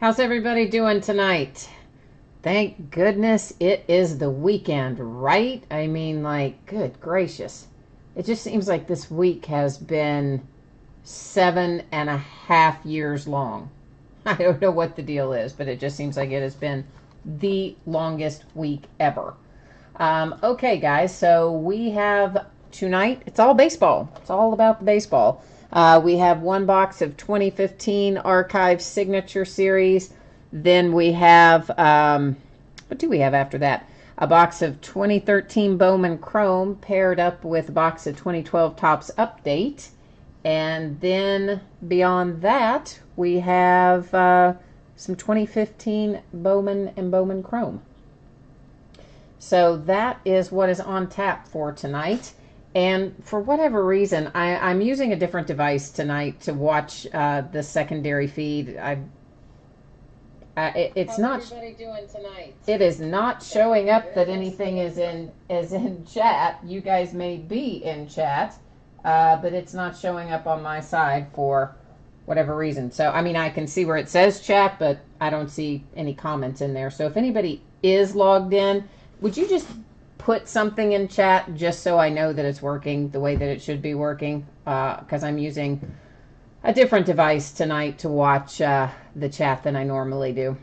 How's everybody doing tonight? Thank goodness it is the weekend, right? I mean, like, good gracious. It just seems like this week has been 7.5 years long. I don't know what the deal is, but it just seems like it has been the longest week ever. Okay, guys, so we have tonight, it's all baseball. It's all about the baseball. We have one box of 2015 Archive Signature Series. Then we have, what do we have after that? A box of 2013 Bowman Chrome paired up with a box of 2012 Topps Update. And then beyond that, we have some 2015 Bowman and Bowman Chrome. So that is what is on tap for tonight. And for whatever reason, I'm using a different device tonight to watch the secondary feed. It's not. How's everybody doing tonight? It is not showing up that anything is in chat. You guys may be in chat, but it's not showing up on my side for whatever reason. So I mean, I can see where it says chat, but I don't see any comments in there. So if anybody is logged in, would you just put something in chat just so I know that it's working the way that it should be working? Because I'm using a different device tonight to watch the chat than I normally do.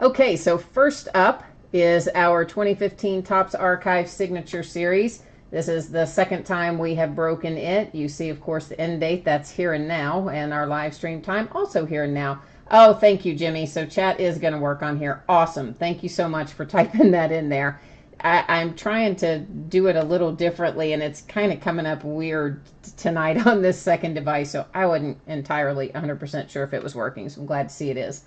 Okay, so first up is our 2015 Topps Archive Signature Series. This is the second time we have broken it. You see, of course, the end date, that's here and now, and our live stream time, also here and now. Oh, thank you, Jimmy. So chat is going to work on here. Awesome. Thank you so much for typing that in there. I'm trying to do it a little differently, and it's kind of coming up weird tonight on this second device, so I wasn't entirely 100% sure if it was working, so I'm glad to see it is.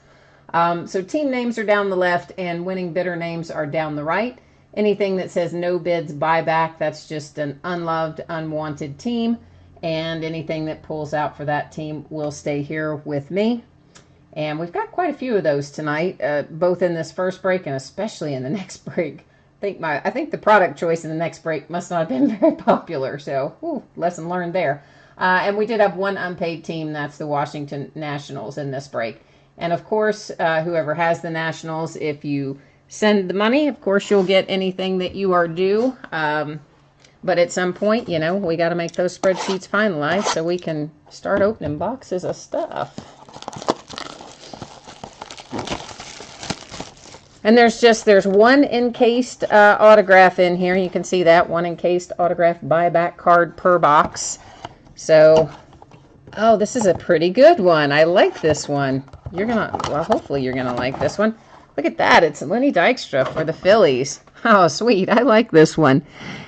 So team names are down the left, and winning bidder names are down the right. Anything that says no bids buyback, that's just an unloved, unwanted team, and anything that pulls out for that team will stay here with me. And we've got quite a few of those tonight, both in this first break and especially in the next break. I think the product choice in the next break must not have been very popular, so lesson learned there. And we did have one unpaid team, that's the Washington Nationals in this break. And of course, whoever has the Nationals, if you send the money, of course you'll get anything that you are due. But at some point, you know, we got to make those spreadsheets finalized so we can start opening boxes of stuff. And there's one encased autograph in here. You can see that one encased autograph buyback card per box. So, oh, this is a pretty good one. I like this one. Hopefully you're gonna like this one. Look at that. It's Lenny Dykstra for the Phillies. Oh, sweet. I like this one.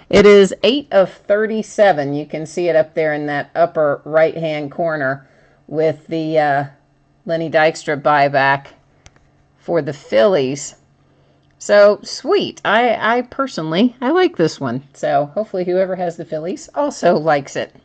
It is 8 of 37. You can see it up there in that upper right-hand corner with the Lenny Dykstra buyback for the Phillies. So sweet. I personally like this one. So hopefully whoever has the Phillies also likes it.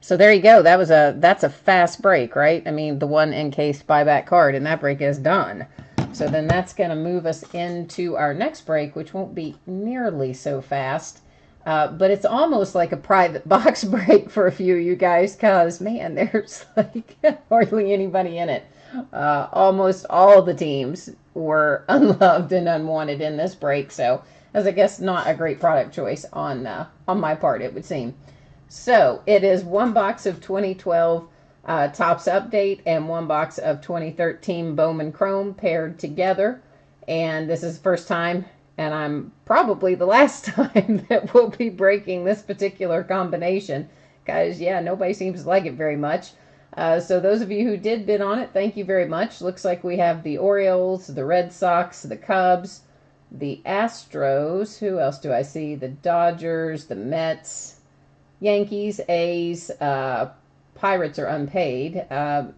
So there you go. That's a fast break, right? I mean, the one encased buyback card, and that break is done. So then that's going to move us into our next break, which won't be nearly so fast. But it's almost like a private box break for a few of you guys, because, man, there's like hardly anybody in it. Almost all the teams were unloved and unwanted in this break, so as I guess not a great product choice on my part, it would seem. So it is one box of 2012 Topps Update and one box of 2013 Bowman Chrome paired together, and this is the first time, and I'm probably the last time that we'll be breaking this particular combination, because yeah, nobody seems to like it very much. So those of you who did bid on it, thank you very much. Looks like we have the Orioles, the Red Sox, the Cubs, the Astros. Who else do I see? The Dodgers, the Mets, Yankees, A's, Pirates are unpaid,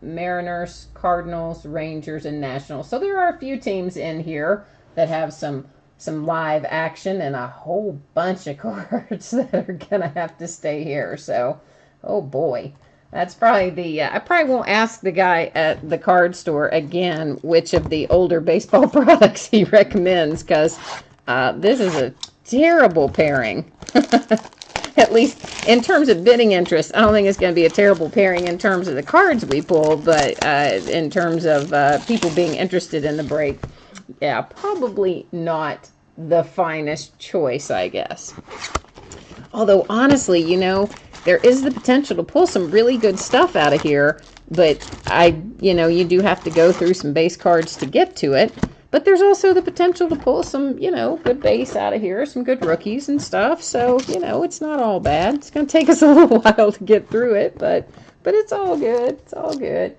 Mariners, Cardinals, Rangers, and Nationals. So there are a few teams in here that have some live action and a whole bunch of cards that are going to have to stay here. So, oh boy. That's probably I probably won't ask the guy at the card store again which of the older baseball products he recommends, because this is a terrible pairing. At least in terms of bidding interest, I don't think it's going to be a terrible pairing in terms of the cards we pull, but in terms of people being interested in the break, yeah, probably not the finest choice, I guess. Although, honestly, you know, there is the potential to pull some really good stuff out of here, but you do have to go through some base cards to get to it. But there's also the potential to pull some, good base out of here, some good rookies and stuff. So, it's not all bad. It's going to take us a little while to get through it, but it's all good. It's all good.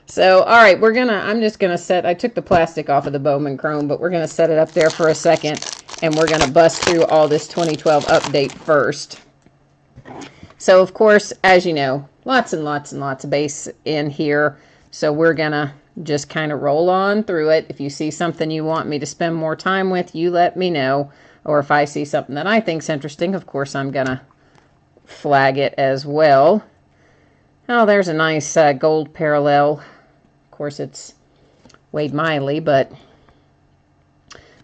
So, all right, I'm just going to I took the plastic off of the Bowman Chrome, but we're going to set it up there for a second, and we're going to bust through all this 2012 update first. So, of course, as you know, lots and lots and lots of base in here. So we're going to just kind of roll on through it. If you see something you want me to spend more time with, you let me know. Or if I see something that I think's interesting, of course, I'm going to flag it as well. Oh, there's a nice gold parallel. Of course, it's Wade Miley, but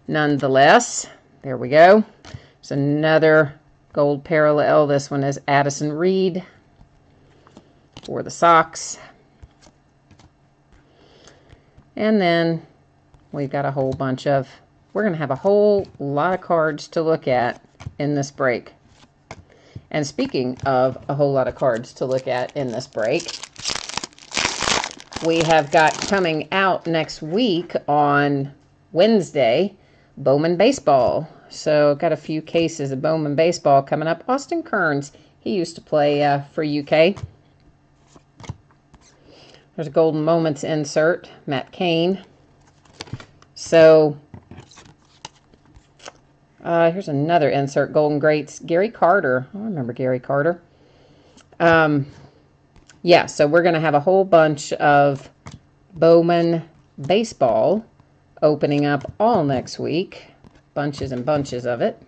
nonetheless, there we go. There's another gold parallel. This one is Addison Reed for the Sox. And then we've got a whole bunch of, we're going to have a whole lot of cards to look at in this break. And speaking of a whole lot of cards to look at in this break, we have got coming out next week on Wednesday, Bowman Baseball. So got a few cases of Bowman Baseball coming up. Austin Kearns, he used to play for UK. There's a Golden Moments insert, Matt Cain. So, here's another insert, Golden Greats, Gary Carter. I remember Gary Carter. Yeah, so we're going to have a whole bunch of Bowman Baseball opening up all next week. Bunches and bunches of it.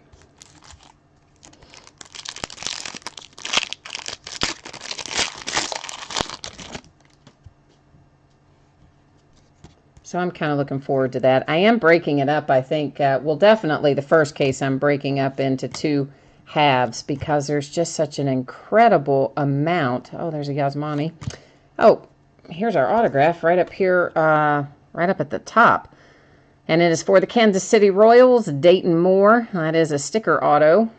So I'm kind of looking forward to that. I am breaking it up, I think. Well, definitely the first case I'm breaking up into two halves because there's just such an incredible amount. Oh, there's a Yasmani. Oh, here's our autograph right up here, right up at the top. And it is for the Kansas City Royals, Dayton Moore. That is a sticker auto.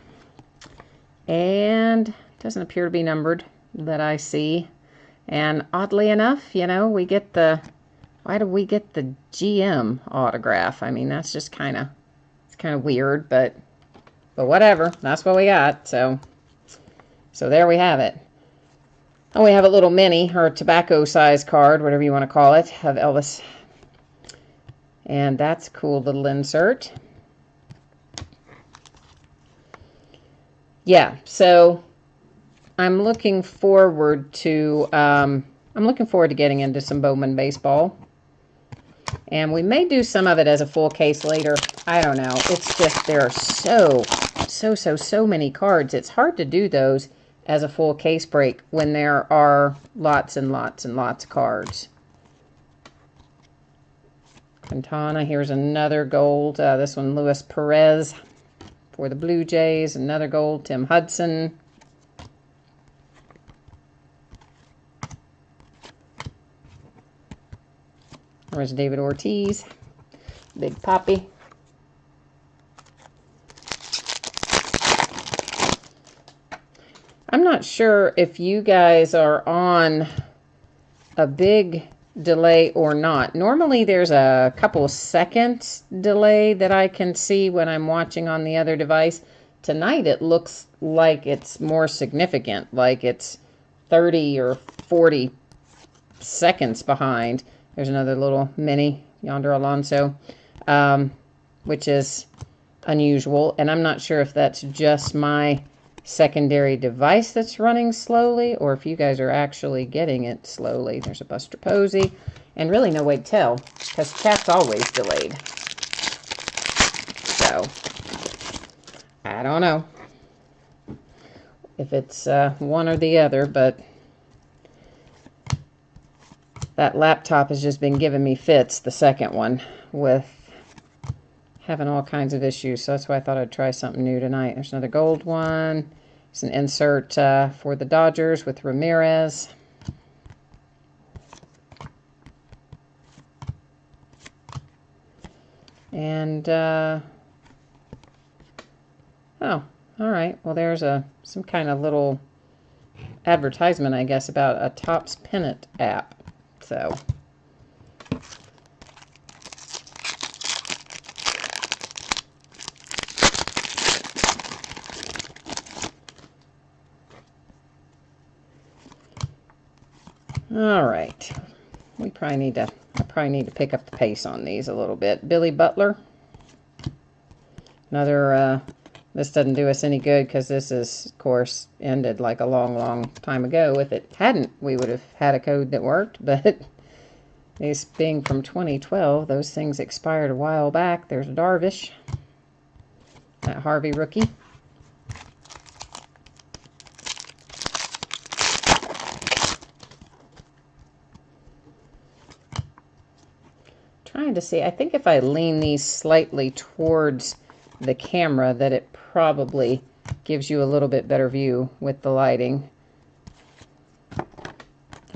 And doesn't appear to be numbered that I see. And oddly enough, we get the... Why do we get the GM autograph? I mean, that's just kind of weird, but whatever. That's what we got. So there we have it. Oh, we have a little mini or tobacco size card, whatever you want to call it, of Elvis. And that's a cool little insert. Yeah, so I'm looking forward to getting into some Bowman Baseball. And we may do some of it as a full case later. I don't know. It's just there are so many cards. It's hard to do those as a full case break when there are lots and lots and lots of cards. Quintana, here's another gold. This one, Luis Perez for the Blue Jays. Another gold, Tim Hudson. There's David Ortiz, Big Papi. I'm not sure if you guys are on a big delay or not. Normally there's a couple seconds delay that I can see when I'm watching on the other device. Tonight it looks like it's more significant, like it's 30 or 40 seconds behind. There's another little mini, Yonder Alonso, which is unusual. And I'm not sure if that's just my secondary device that's running slowly or if you guys are actually getting it slowly. There's a Buster Posey. And really no way to tell because chat's always delayed. So, I don't know if it's one or the other, but... That laptop has just been giving me fits, the second one, with having all kinds of issues, so that's why I thought I'd try something new tonight. There's another gold one. It's an insert for the Dodgers with Ramirez. And, oh, all right. Well, there's some kind of little advertisement, I guess, about a Topps Pennant app. So, all right. I probably need to pick up the pace on these a little bit. Billy Butler. Another, this doesn't do us any good because this is, of course, ended like a long, long time ago. If it hadn't, we would have had a code that worked, but these being from 2012, those things expired a while back. There's Darvish, that Harvey rookie. Trying to see, I think if I lean these slightly towards the camera that it probably gives you a little bit better view with the lighting.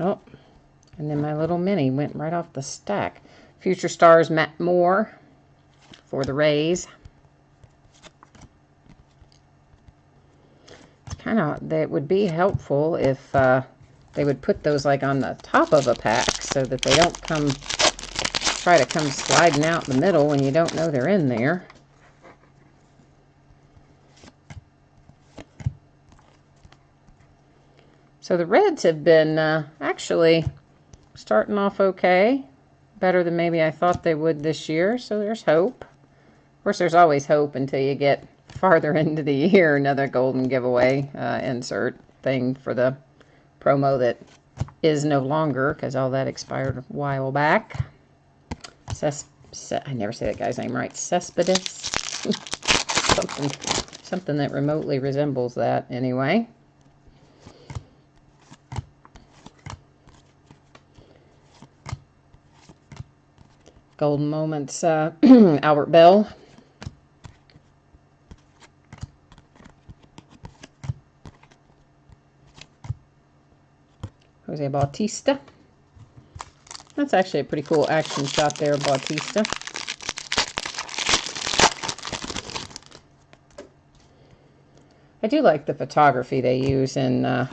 Oh, and then my little mini went right off the stack. Future Stars Matt Moore for the Rays. Kind of, that would be helpful if they would put those like on the top of a pack so that they don't try to come sliding out in the middle when you don't know they're in there. So the Reds have been actually starting off okay. Better than maybe I thought they would this year, so there's hope. Of course, there's always hope until you get farther into the year. Another golden giveaway insert thing for the promo that is no longer because all that expired a while back. I never say that guy's name right. Cespedes. something that remotely resembles that anyway. Golden Moments, Albert Bell. Jose Bautista. That's actually a pretty cool action shot there, Bautista. I do like the photography they use in the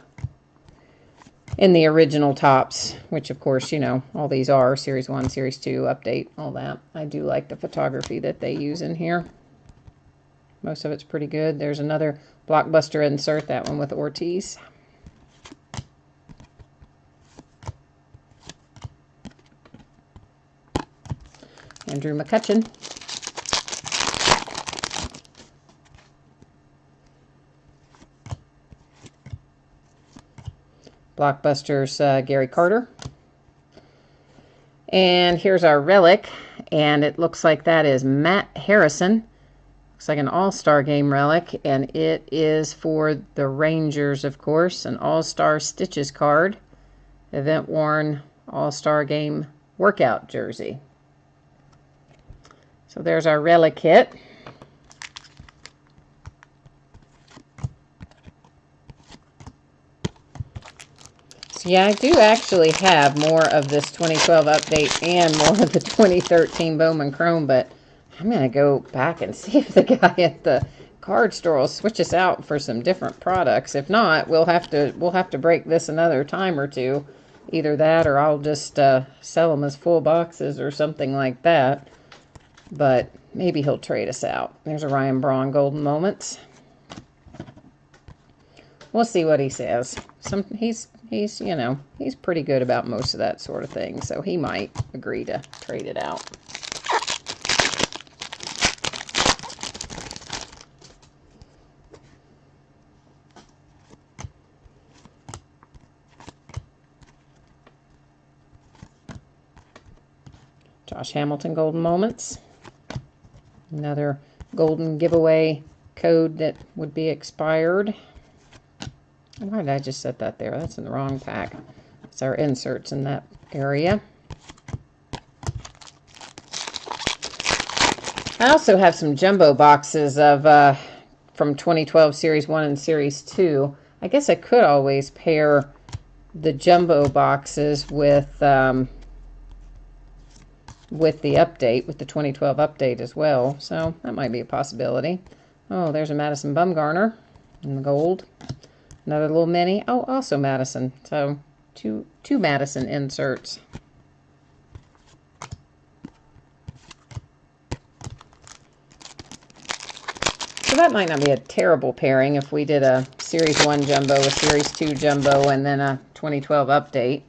original Topps, which of course, you know, all these are Series 1, Series 2, Update, all that. I do like the photography that they use in here. Most of it's pretty good. There's another blockbuster insert, that one with Ortiz. Andrew McCutchen. Blockbusters, Gary Carter. And here's our relic, and it looks like that is Matt Harrison. Looks like an All-Star Game relic, and it is for the Rangers, of course, an All-Star Stitches card, event-worn All-Star Game workout jersey. So there's our relic kit. So yeah, I do actually have more of this 2012 update and more of the 2013 Bowman Chrome, but I'm going to go back and see if the guy at the card store will switch us out for some different products. If not, we'll have to break this another time or two. Either that or I'll just sell them as full boxes or something like that. But maybe he'll trade us out. There's a Ryan Braun Golden Moments. We'll see what he says. He's you know, he's pretty good about most of that sort of thing, so he might agree to trade it out. Josh Hamilton Golden Moments. Another golden giveaway code that would be expired. Why did I just set that there? That's in the wrong pack. It's our inserts in that area. I also have some jumbo boxes of from 2012 Series 1 and Series 2. I guess I could always pair the jumbo boxes with the update, with the 2012 update as well. So that might be a possibility. Oh, there's a Madison Bumgarner in the gold. Another little mini. Oh, also Madison. So two Madison inserts. So that might not be a terrible pairing if we did a Series 1 Jumbo, a Series 2 Jumbo, and then a 2012 update.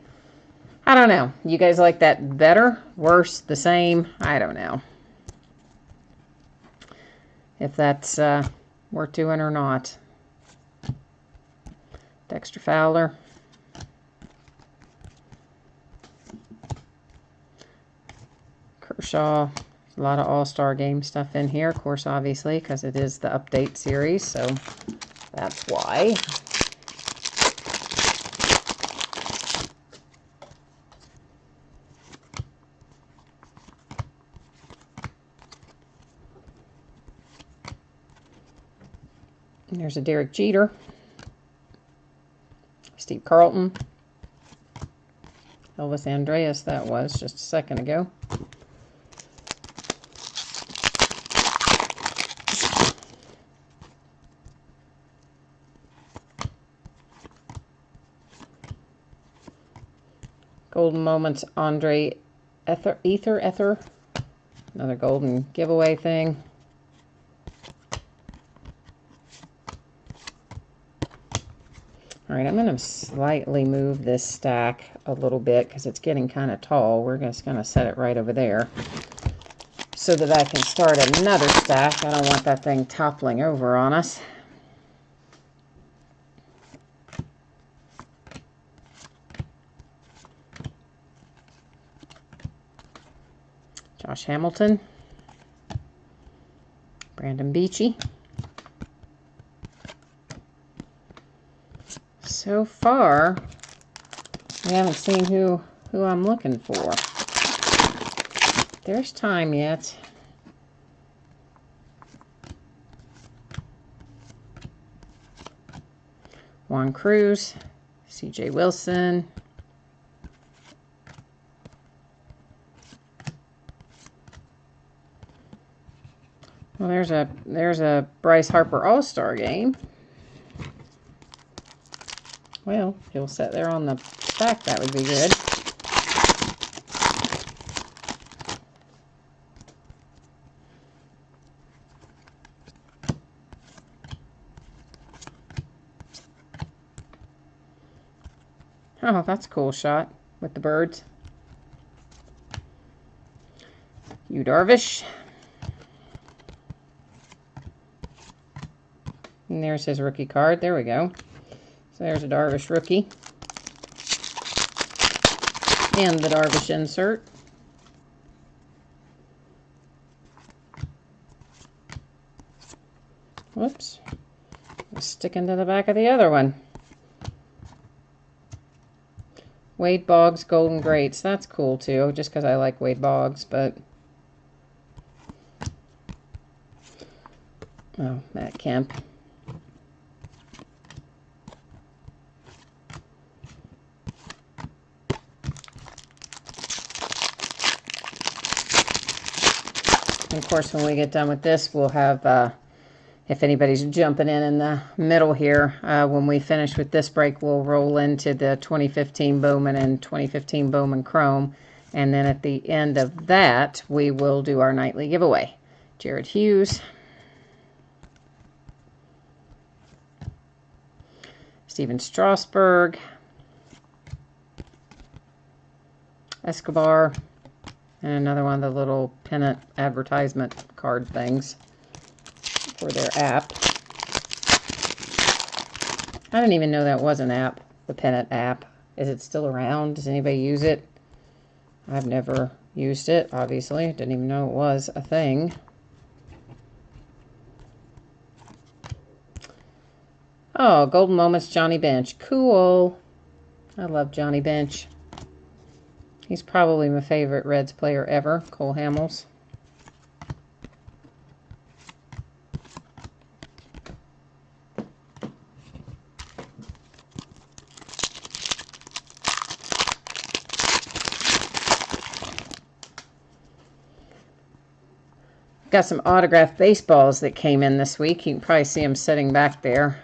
I don't know. You guys like that better? Worse? The same? I don't know. If that's worth doing or not. Dexter Fowler. Kershaw. A lot of All-Star Game stuff in here, of course, obviously, because it is the update series, so that's why. And there's a Derek Jeter. Steve Carlton. Elvis Andreas, that was just a second ago. Golden Moments, Andre Ether. Another golden giveaway thing. All right, I'm going to slightly move this stack a little bit because it's getting kind of tall. We're just going to set it right over there so that I can start another stack. I don't want that thing toppling over on us. Josh Hamilton, Brandon Beachy. So far, we haven't seen who I'm looking for. There's time yet. Juan Cruz, C.J. Wilson. Well, there's a Bryce Harper All-Star Game. Well, if you'll set there on the back, that would be good. Oh, that's a cool shot with the birds. Yu Darvish. And there's his rookie card. There we go. So there's a Darvish rookie. And the Darvish insert. Whoops. It's sticking to the back of the other one. Wade Boggs Golden Greats. That's cool too, just because I like Wade Boggs, but... Oh, Matt Kemp. And of course, when we get done with this, we'll have, if anybody's jumping in the middle here, when we finish with this break, we'll roll into the 2015 Bowman and 2015 Bowman Chrome. And then at the end of that, we will do our nightly giveaway. Jared Hughes. Steven Strasburg. Escobar. And another one of the little pennant advertisement card things for their app. I didn't even know that was an app, the pennant app. Is it still around? Does anybody use it? I've never used it, obviously. Didn't even know it was a thing. Oh, Golden Moments, Johnny Bench. Cool. I love Johnny Bench. He's probably my favorite Reds player ever, Cole Hamels. got some autographed baseballs that came in this week. You can probably see them sitting back there.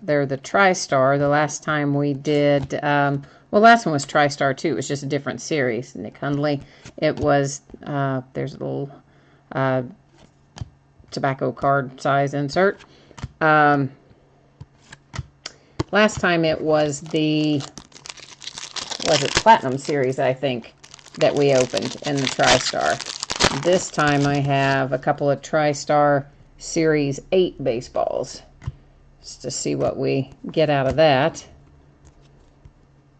They're the TriStar. The last time we did, well, last one was TriStar too. It was just a different series. Nick Hundley. It was, there's a little tobacco card size insert. Last time it was the, was it Platinum Series, I think, that we opened in the TriStar. This time I have a couple of TriStar Series 8 baseballs, just to see what we get out of that.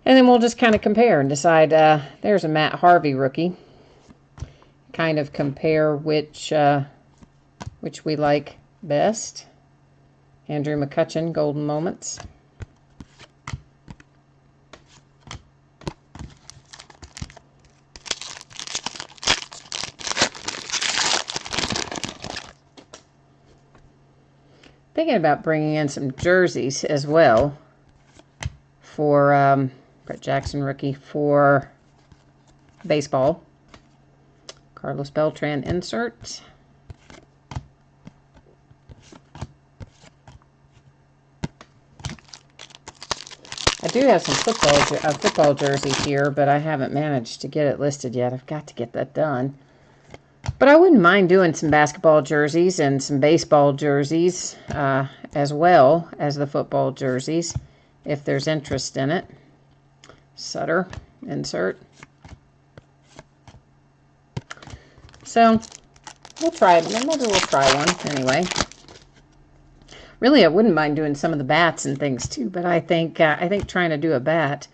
And then we'll just kind of compare and decide. There's a Matt Harvey rookie. Kind of compare which we like best. Andrew McCutchen, Golden Moments. Thinking about bringing in some jerseys as well for Brett Jackson rookie for baseball. Carlos Beltran insert. I do have some football jersey here, but I haven't managed to get it listed yet. I've got to get that done. But I wouldn't mind doing some basketball jerseys and some baseball jerseys as well as the football jerseys, if there's interest in it. Sutter, insert. So, we'll try it. Maybe we'll try one anyway. Really, I wouldn't mind doing some of the bats and things too, but I think trying to do a bat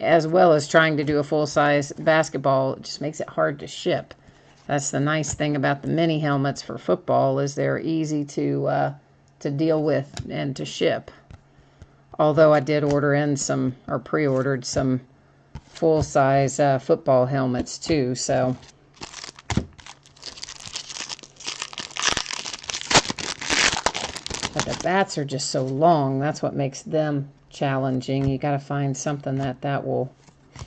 as well as trying to do a full-size basketball just makes it hard to ship. That's the nice thing about the mini helmets for football, is they're easy to deal with and to ship. Although I did order in some, or pre-ordered some full-size football helmets too, so. But the bats are just so long. That's what makes them challenging. You got to find something that will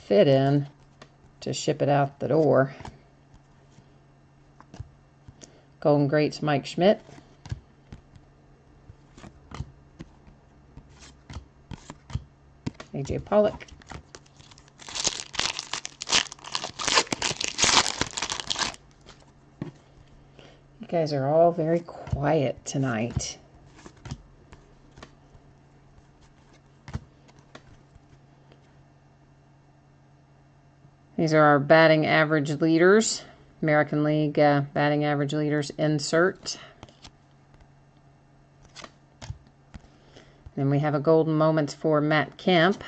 fit in to ship it out the door. Golden Greats, Mike Schmidt. A.J. Pollock. You guys are all very quiet tonight. These are our batting average leaders. American League batting average leaders insert. Then we have a Golden Moments for Matt Kemp.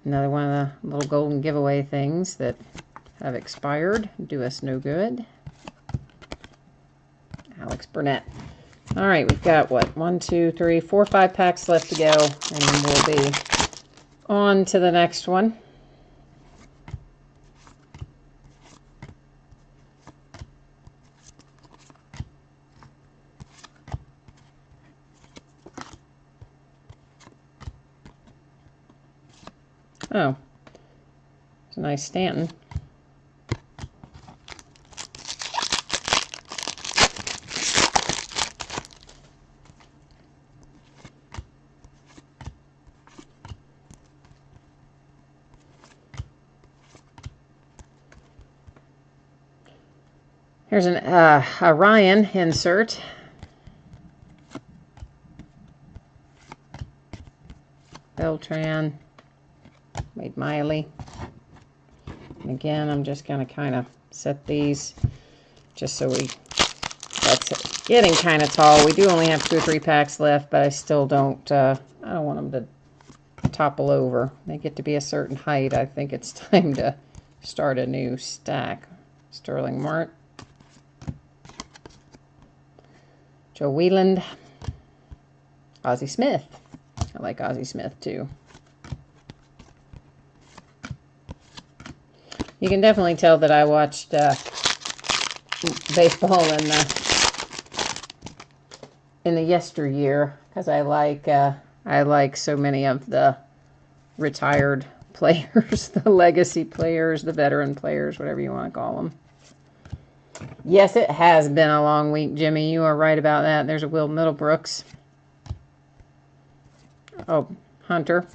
Another one of the little golden giveaway things that have expired. Do us no good. Alex Burnett. All right, we've got what? 1, 2, 3, 4, 5 packs left to go, and then we'll be on to the next one. Oh, it's a nice Stanton. Here's a Ryan insert. Beltran. Wade Miley. And again, I'm just going to kind of set these just so that's it. Getting kind of tall. We do only have 2 or 3 packs left, but I still don't, I don't want them to topple over. They get to be a certain height. I think it's time to start a new stack. Sterling Mart. Joe Wheeland. Ozzie Smith. I like Ozzie Smith too. You can definitely tell that I watched baseball in the yesteryear, because I like so many of the retired players, the legacy players, the veteran players, whatever you want to call them. Yes, it has been a long week, Jimmy. You are right about that. There's a Will Middlebrooks. Oh, Hunter.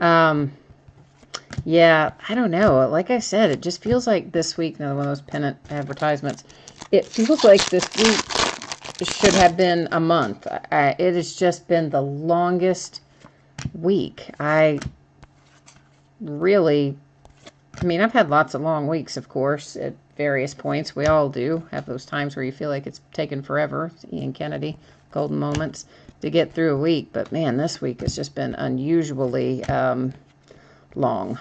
Yeah, I don't know. Like I said, it just feels like this week, another one of those pennant advertisements, it feels like this week should have been a month. It has just been the longest week. I mean, I've had lots of long weeks, of course, at various points. We all do have those times where you feel like it's taken forever. It's Ian Kennedy, golden moments, to get through a week. But man, this week has just been unusually long.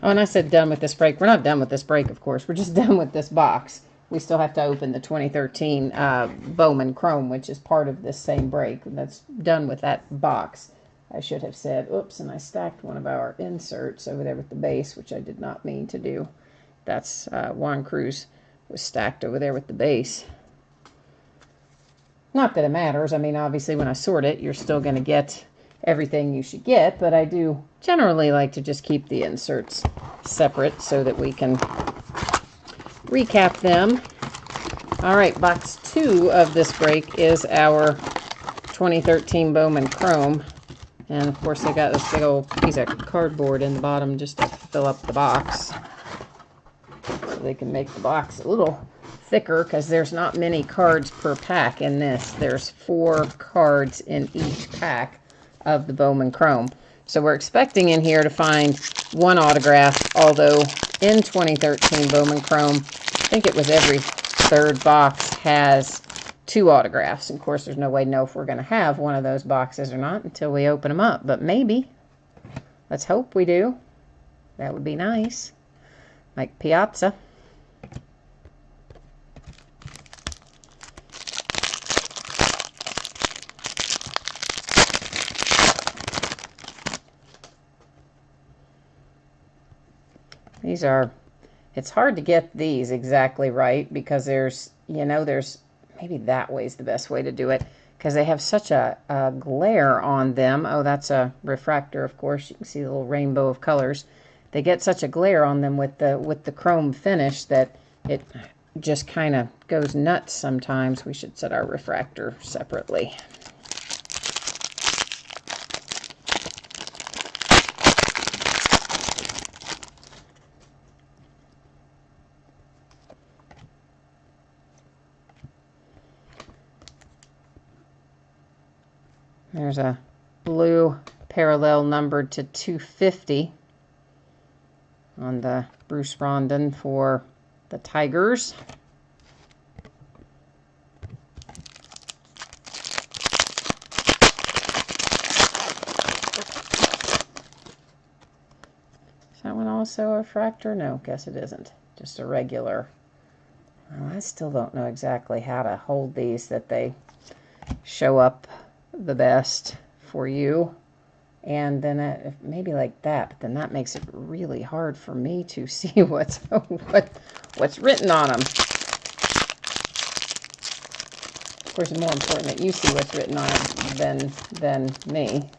Oh, and I said done with this break. We're not done with this break, of course. We're just done with this box. We still have to open the 2013 Bowman Chrome, which is part of this same break. That's done with that box. I should have said, oops, and I stacked one of our inserts over there with the base, which I did not mean to do. That's Juan Cruz was stacked over there with the base. Not that it matters. I mean, obviously, when I sort it, you're still going to get everything you should get, but I do generally like to just keep the inserts separate so that we can recap them. All right, box 2 of this break is our 2013 Bowman Chrome. And of course, they got this big old piece of cardboard in the bottom just to fill up the box. So they can make the box a little thicker because there's not many cards per pack in this. There's 4 cards in each pack of the Bowman Chrome. So we're expecting in here to find 1 autograph, although in 2013 Bowman Chrome, I think it was every 3rd box has 2 autographs. And of course, there's no way to know if we're going to have one of those boxes or not until we open them up. But maybe. Let's hope we do. That would be nice. Like Piazza. These are, it's hard to get these exactly right because there's, maybe that way is the best way to do it because they have such a glare on them. Oh, that's a refractor, of course. You can see the little rainbow of colors. They get such a glare on them with the chrome finish that it just kind of goes nuts sometimes. We should set our refractor separately. There's a blue parallel numbered to 250 on the Bruce Rondon for the Tigers. Is that one also a refractor? No, guess it isn't. Just a regular. Well, I still don't know exactly how to hold these that they show up the best for you. And then maybe like that, but then that makes it really hard for me to see what's written on them. Of course, it's more important that you see what's written on them than me.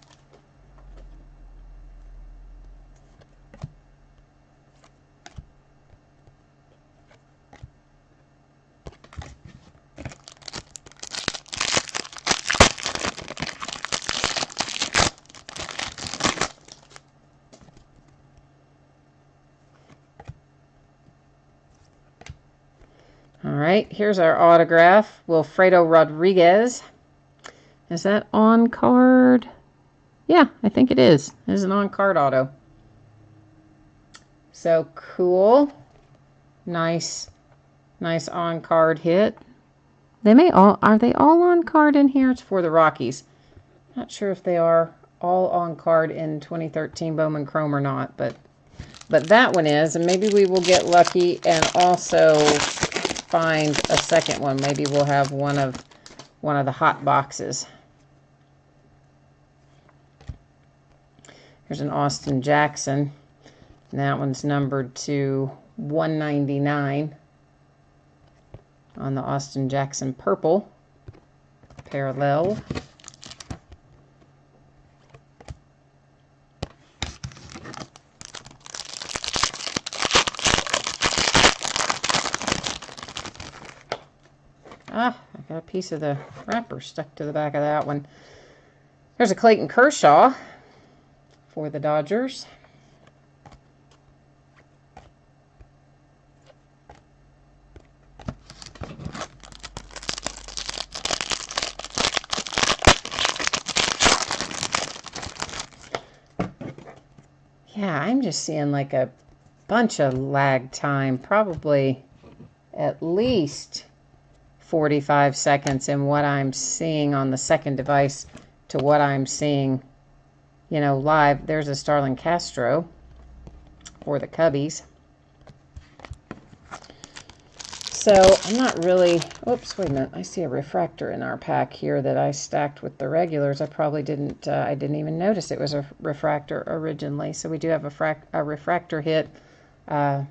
All right, here's our autograph, Wilfredo Rodriguez. Is that on card? Yeah, I think it is. It is an on card auto. So cool. Nice on card hit. Are they all on card in here? It's for the Rockies. Not sure if they are all on card in 2013 Bowman Chrome or not, but that one is, and maybe we will get lucky and also find a second one. Maybe we'll have one of the hot boxes. Here's an Austin Jackson. And that one's numbered to 199 on the Austin Jackson purple parallel. I got a piece of the wrapper stuck to the back of that one. There's a Clayton Kershaw for the Dodgers. Yeah, I'm just seeing like a bunch of lag time, probably at least 45 seconds in what I'm seeing on the second device to what I'm seeing, you know, live. There's a Starlin Castro for the Cubbies. So I'm not really, oops, wait a minute. I see a refractor in our pack here that I stacked with the regulars. I probably didn't, I didn't even notice it was a refractor originally. So we do have a refractor hit for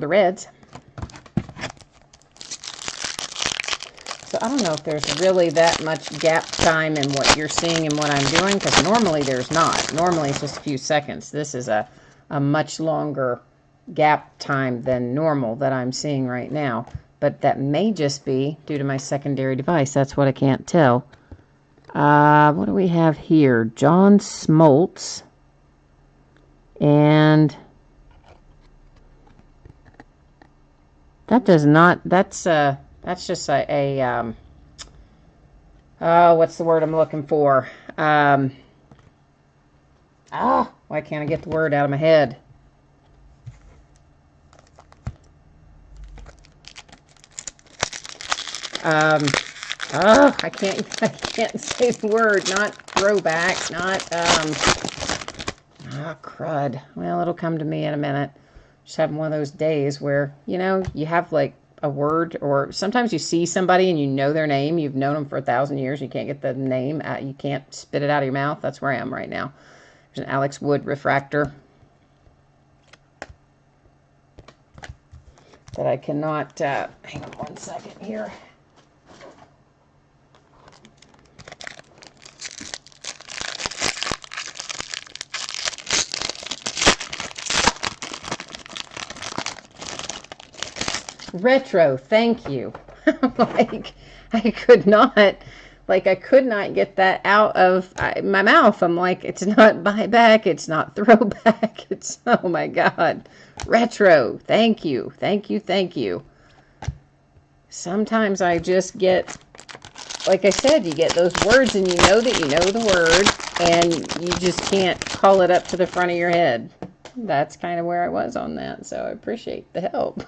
the Reds. So I don't know if there's really that much gap time in what you're seeing and what I'm doing, because normally there's not. Normally it's just a few seconds. This is a much longer gap time than normal that I'm seeing right now. But that may just be due to my secondary device. That's what I can't tell. What do we have here? John Smoltz. And that does not, that's just a what's the word I'm looking for? Why can't I get the word out of my head? I can't say the word. Not throwback, not, crud. Well, it'll come to me in a minute. Just having one of those days where, you know, you have like a word, or sometimes you see somebody and you know their name. You've known them for 1,000 years. You can't get the name out. You can't spit it out of your mouth. That's where I am right now. There's an Alex Wood refractor that I cannot, hang on one second here. Retro, thank you. Like, I could not get that out of my mouth. I'm like, it's not buyback, it's not throwback, it's, oh my God. Retro, thank you, thank you, thank you. Sometimes I just get, like I said, you get those words and you know that you know the word and you just can't call it up to the front of your head. That's kind of where I was on that, so I appreciate the help.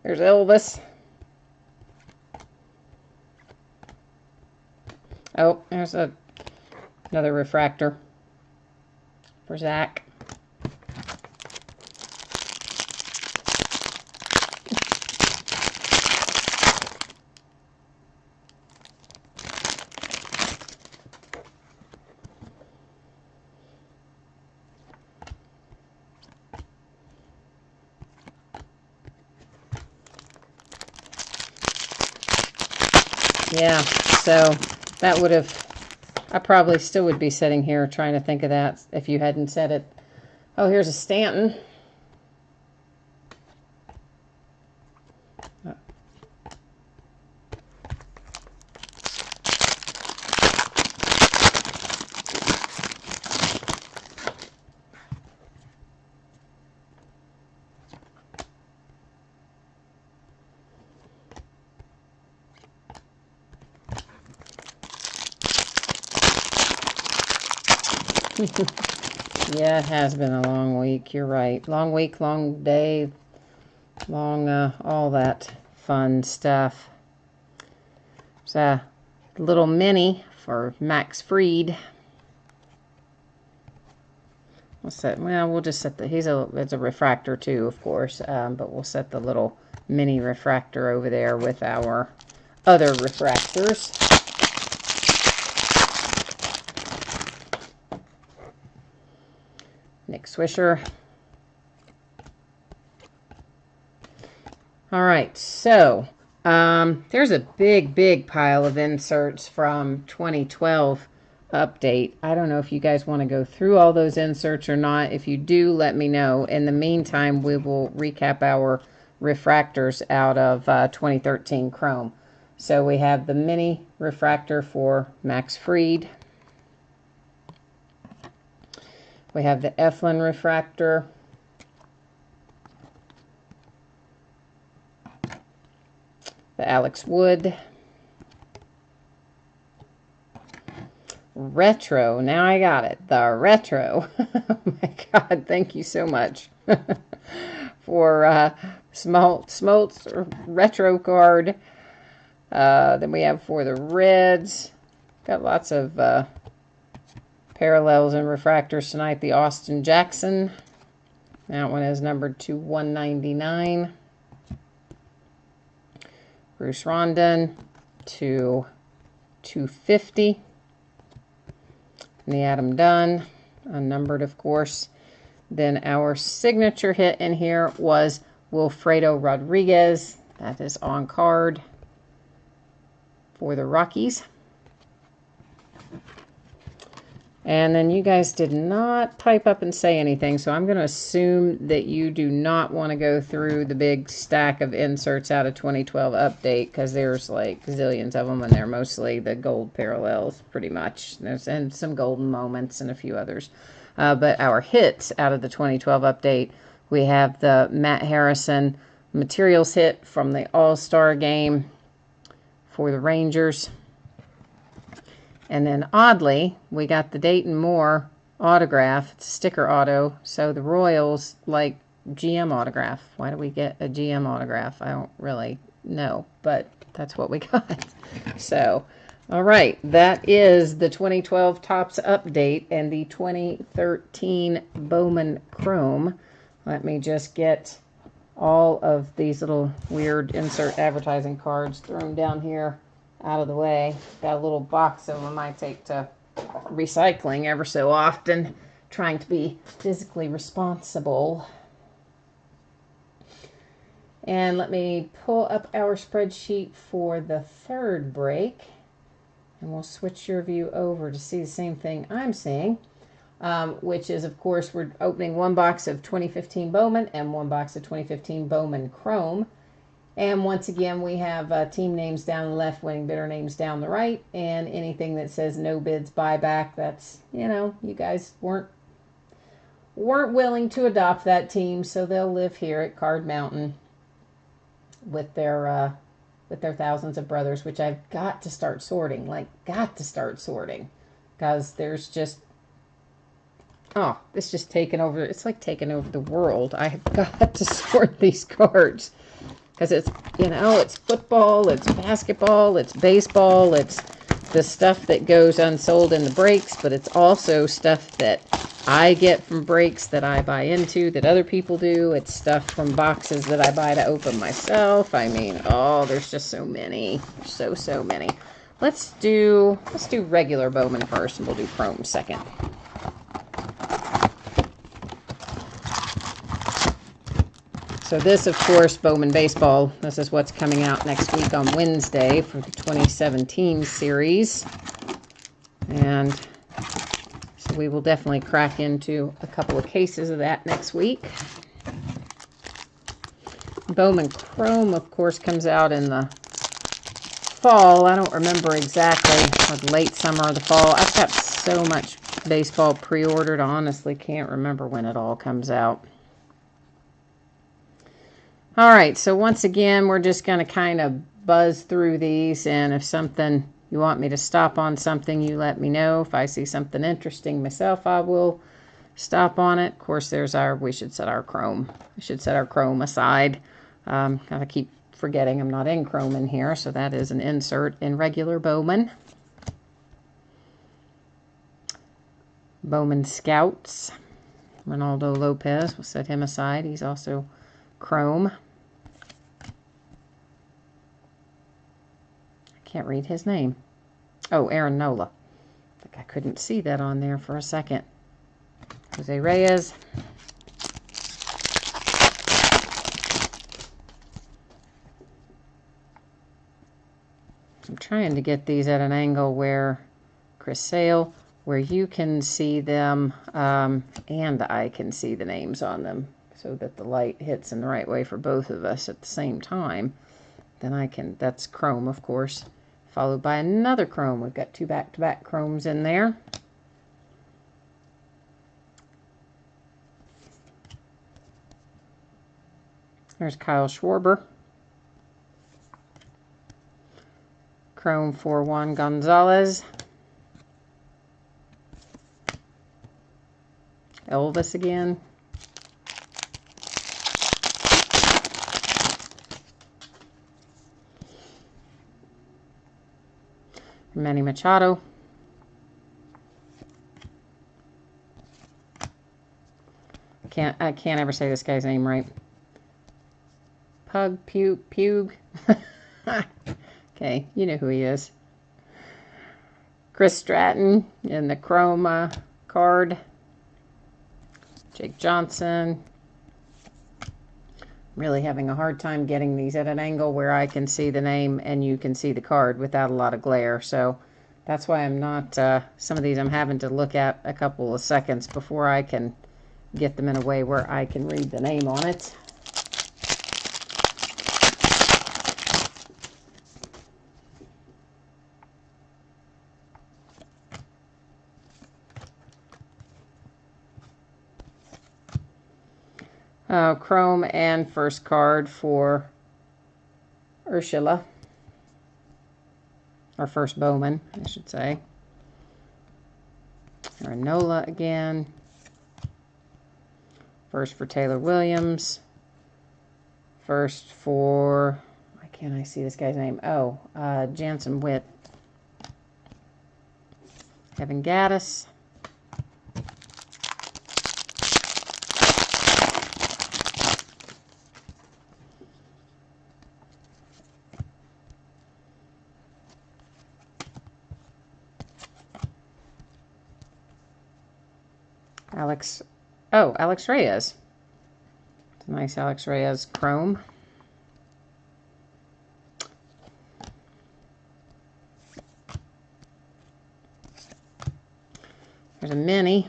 There's Elvis. Oh, there's another refractor for Zach. Yeah, so that would have, I probably still would be sitting here trying to think of that if you hadn't said it. Oh, here's a Stanton. Yeah, it has been a long week. You're right. Long week, long day, long, all that fun stuff. There's a little mini for Max Fried. We'll set, well, we'll just set the, it's a refractor too, of course, but we'll set the little mini refractor over there with our other refractors. Nick Swisher. All right, so there's a big pile of inserts from 2012 update. I don't know if you guys want to go through all those inserts or not. If you do, let me know. In the meantime, we will recap our refractors out of 2013 Chrome. So we have the mini refractor for Max Fried. We have the Eflin refractor. The Alex Wood. Retro. Now I got it. The retro. Oh my God. Thank you so much for Smoltz retro card. Then we have for the Reds. Got lots of parallels and refractors tonight. The Austin Jackson. That one is numbered to 199. Bruce Rondon to 250. And the Adam Dunn, unnumbered of course. Then our signature hit in here was Wilfredo Rodriguez. That is on card for the Rockies. And then you guys did not pipe up and say anything, so I'm going to assume that you do not want to go through the big stack of inserts out of 2012 update, because there's like zillions of them, and they're mostly the gold parallels, pretty much. And some golden moments and a few others. But our hits out of the 2012 update, we have the Matt Harrison materials hit from the All-Star game for the Rangers. And then, oddly, we got the Dayton Moore autograph. It's a sticker auto. So the Royals like GM autograph. Why do we get a GM autograph? I don't really know, but that's what we got. So, all right. That is the 2012 Topps update and the 2013 Bowman Chrome. Let me just get all of these little weird insert advertising cards thrown down here out of the way. Got a little box of them I take to recycling ever so often, trying to be physically responsible. And let me pull up our spreadsheet for the third break, and we'll switch your view over to see the same thing I'm seeing, which is, of course, we're opening one box of 2015 Bowman and one box of 2015 Bowman Chrome. And once again, we have team names down the left, winning bidder names down the right, and anything that says no bids buyback, that's, you know, you guys weren't willing to adopt that team, so they'll live here at Card Mountain with their thousands of brothers, which I've got to start sorting, because there's just, oh, it's just taken over. It's like taking over the world. I have got to sort these cards. Because it's, you know, it's football, it's basketball, it's baseball, it's the stuff that goes unsold in the breaks, but it's also stuff that I get from breaks that I buy into, that other people do. It's stuff from boxes that I buy to open myself. I mean, oh, there's just so many. So many. Let's do regular Bowman first, and we'll do Chrome second. So this, of course, Bowman Baseball, this is what's coming out next week on Wednesday for the 2017 series. And so we will definitely crack into a couple of cases of that next week. Bowman Chrome, of course, comes out in the fall. I don't remember exactly, or late summer or the fall. I've got so much baseball pre-ordered, I honestly can't remember when it all comes out. All right, so once again, we're just going to kind of buzz through these, and if something, you want me to stop on something, you let me know. If I see something interesting myself, I will stop on it. Of course, there's we should set our Chrome. We should set our Chrome aside. Gotta keep forgetting I'm not in Chrome in here, so that is an insert in regular Bowman. Bowman Scouts. Ronaldo Lopez, we'll set him aside. He's also Chrome. I can't read his name. Oh, Aaron Nola. I think I couldn't see that on there for a second. Jose Reyes. I'm trying to get these at an angle where Chris Sale, where you can see them and I can see the names on them. so that the light hits in the right way for both of us at the same time. Then I can, that's chrome, of course, followed by another chrome. We've got two back-to-back chromes in there. There's Kyle Schwarber. Chrome for Juan Gonzalez. Elvis again. Manny Machado. I can't ever say this guy's name right. Pug. Okay, you know who he is. Chris Stratton in the chrome card. Jake Johnson. Really having a hard time getting these at an angle where I can see the name and you can see the card without a lot of glare. So that's why I'm not, some of these I'm having to look at a couple of seconds before I can get them in a way where I can read the name on it. Chrome and first card for Ursula. Or first Bowman, I should say. Aranola again. First for Taylor Williams. First for, why can't I see this guy's name? Oh, Jansen Witt. Kevin Gaddis. Alex Reyes. It's a nice Alex Reyes chrome. There's a mini.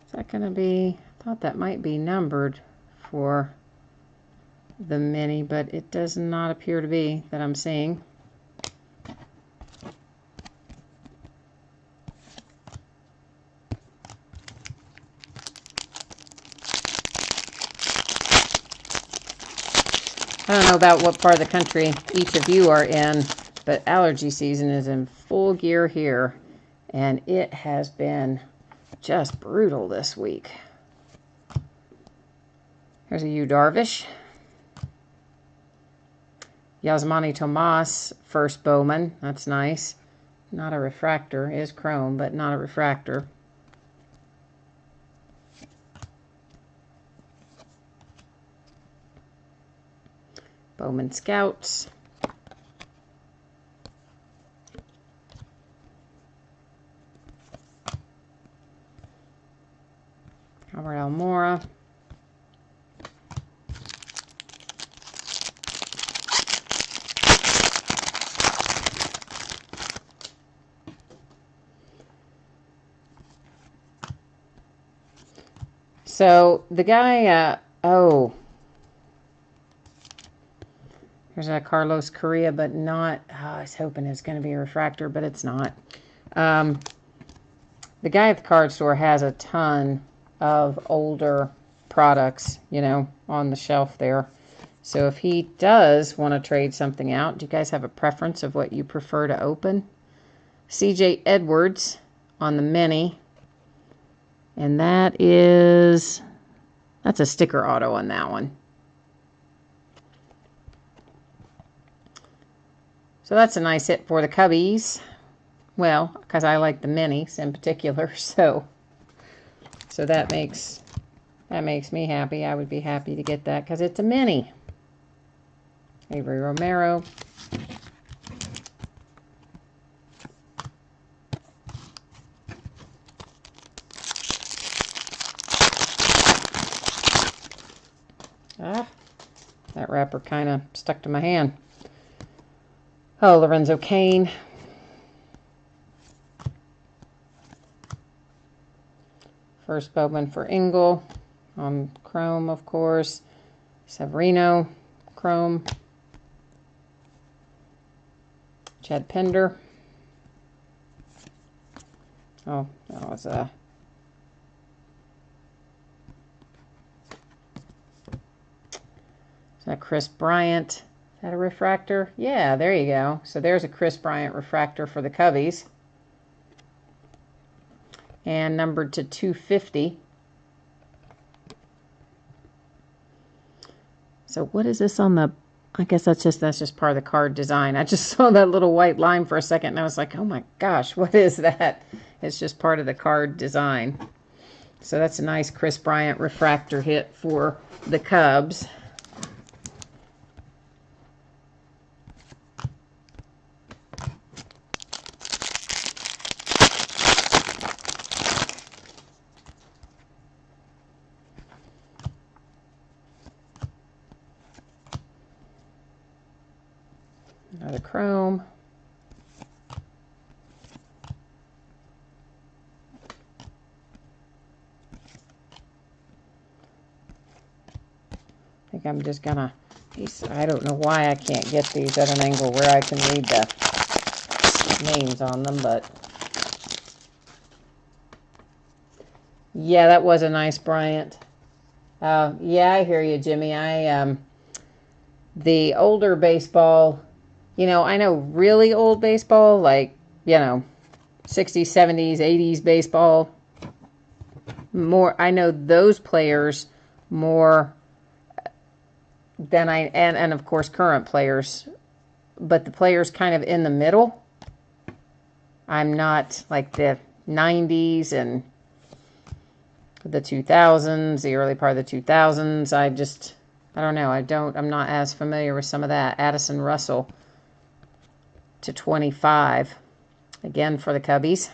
Is that going to be, I thought that might be numbered for the mini, but it does not appear to be that I'm seeing. I don't know about what part of the country each of you are in, but allergy season is in full gear here, and it has been just brutal this week. Here's a Yu Darvish. Yasmani Tomas, first Bowman. That's nice. Not a refractor. Is chrome, but not a refractor. Bowman Scouts. Albert Almora. So the guy, there's a Carlos Correa, but not, I was hoping it's going to be a refractor, but it's not. The guy at the card store has a ton of older products, you know, on the shelf there. So if he does want to trade something out, do you guys have a preference of what you prefer to open? CJ Edwards on the mini. And that's a sticker auto on that one. So that's a nice hit for the Cubbies. Well, because I like the minis in particular, so that makes me happy. I would be happy to get that because it's a mini. Avery Romero. That wrapper kind of stuck to my hand. Oh, Lorenzo Cain. First Bowman for Engel on chrome, of course. Severino, chrome. Chad Pender. Oh, that was a... Is that Chris Bryant? Is that a refractor? Yeah, there you go. So there's a Chris Bryant refractor for the Cubbies. And numbered to 250. So what is this on the... I guess that's just part of the card design. I just saw that little white line for a second and I was like, oh my gosh, what is that? It's just part of the card design. So that's a nice Chris Bryant refractor hit for the Cubs. Another chrome. I think I'm just gonna, I don't know why I can't get these at an angle where I can read the names on them, but yeah, that was a nice Bryant. Yeah, I hear you, Jimmy. The older baseball, you know, I know really old baseball, like, you know, 60s, 70s, 80s baseball. More, I know those players more than and of course current players, but the players kind of in the middle. I'm not like the 90s and the 2000s, the early part of the 2000s. I don't know. I'm not as familiar with some of that. Addison Russell to 25. Again for the Cubbies.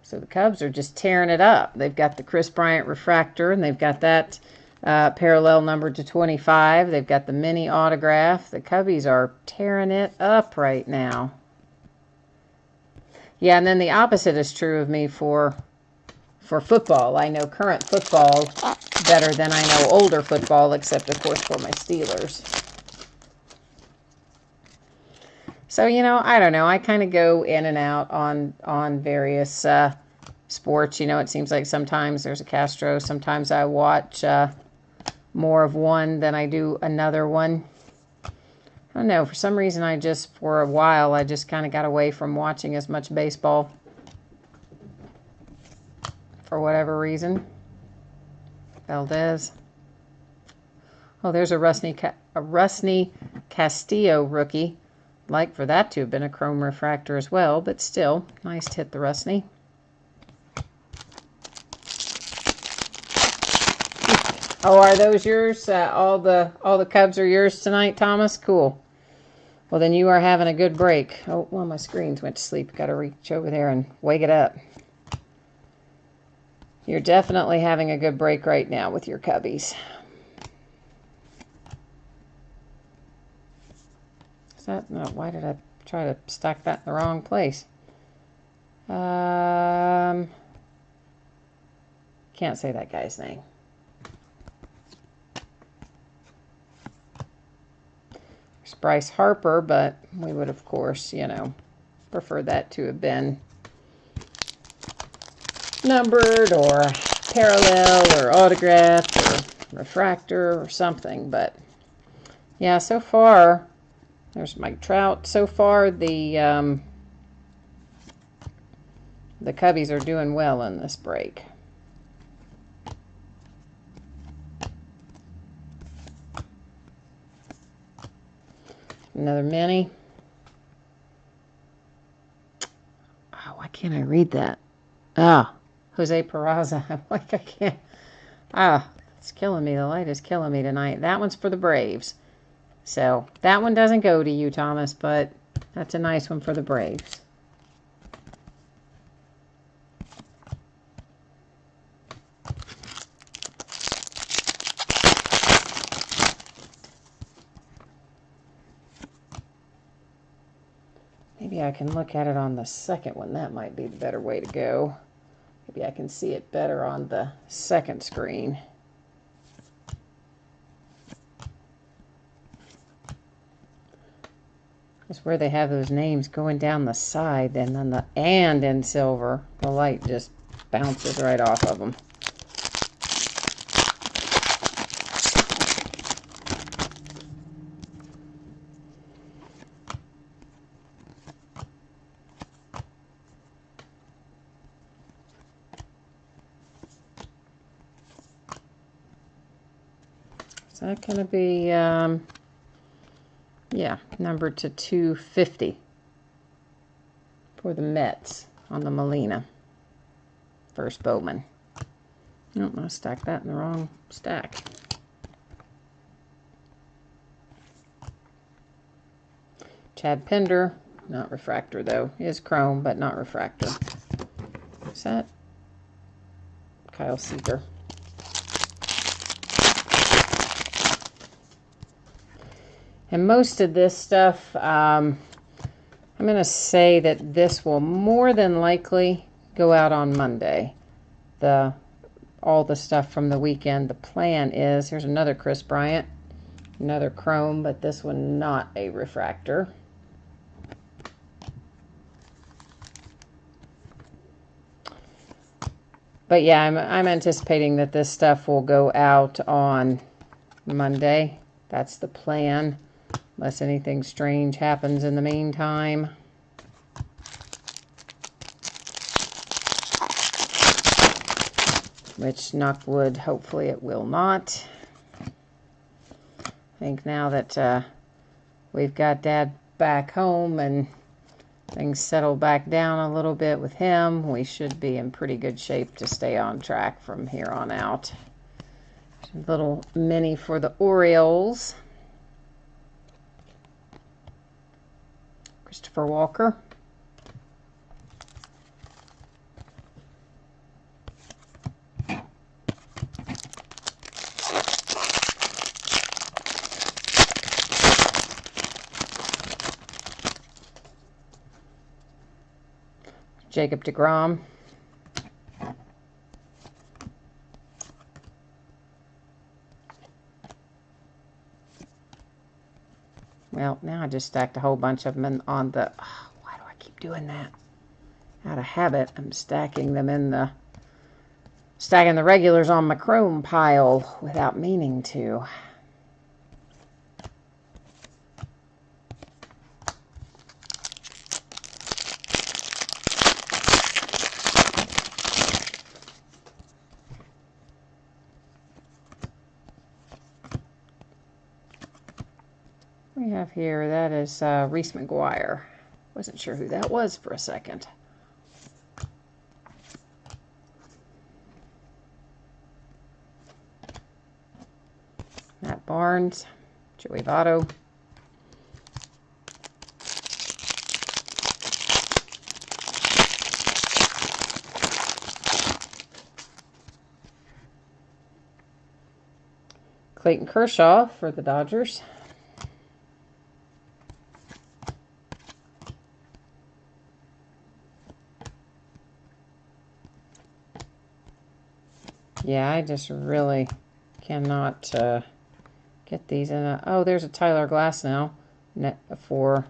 So the Cubs are just tearing it up. They've got the Chris Bryant refractor, and they've got that parallel number to 25. They've got the mini autograph. The Cubbies are tearing it up right now. Yeah, and then the opposite is true of me for football. I know current football better than I know older football, except, of course, for my Steelers. So, you know, I don't know. I kind of go in and out on various sports. You know, it seems like sometimes there's a Castro. Sometimes I watch more of one than I do another one. I don't know. For some reason, for a while, I just kind of got away from watching as much baseball. For whatever reason. Valdez. Oh, there's a Rusney Castillo rookie. Like for that to have been a chrome refractor as well, but still, nice to hit the Rusney. Oh, are those yours? All the Cubs are yours tonight, Thomas? Cool. Well, then you are having a good break. Oh, well, my screens went to sleep. Got to reach over there and wake it up. You're definitely having a good break right now with your Cubbies. No, why did I try to stack that in the wrong place? Can't say that guy's name. There's Bryce Harper, but we would, of course, you know, prefer that to have been numbered or parallel or autographed or refractor or something. But yeah, so far... There's Mike Trout. So far, the Cubbies are doing well in this break. Another mini. Oh, why can't I read that? Ah, Jose Peraza. I'm like, I can't. Ah, it's killing me. The light is killing me tonight. That one's for the Braves. So that one doesn't go to you, Thomas, but that's a nice one for the Braves. Maybe I can look at it on the second one. That might be the better way to go. Maybe I can see it better on the second screen. It's where they have those names going down the side, and then and in silver. The light just bounces right off of them. Is that going to be, yeah, numbered to 250 for the Mets on the Molina. First Bowman. Nope, I stacked that in the wrong stack. Chad Pender, not refractor though. Is chrome, but not refractor. Is that Kyle Seager? And most of this stuff, I'm going to say that this will more than likely go out on Monday. All the stuff from the weekend. The plan is, here's another Chris Bryant, another chrome, but this one not a refractor. But yeah, I'm anticipating that this stuff will go out on Monday. That's the plan, unless anything strange happens in the meantime. Which, knock wood, hopefully it will not. I think now that we've got Dad back home and things settle back down a little bit with him, we should be in pretty good shape to stay on track from here on out. A little mini for the Orioles. Christopher Walker. Jacob deGrom. Well, now I just stacked a whole bunch of them on the... Oh, why do I keep doing that? Out of habit, I'm stacking them in the... Stacking the regulars on my chrome pile without meaning to. We have here, that is Reese McGuire. Wasn't sure who that was for a second. Matt Barnes, Joey Votto. Clayton Kershaw for the Dodgers. Yeah, I just really cannot get these in. Oh, there's a Tyler Glass now for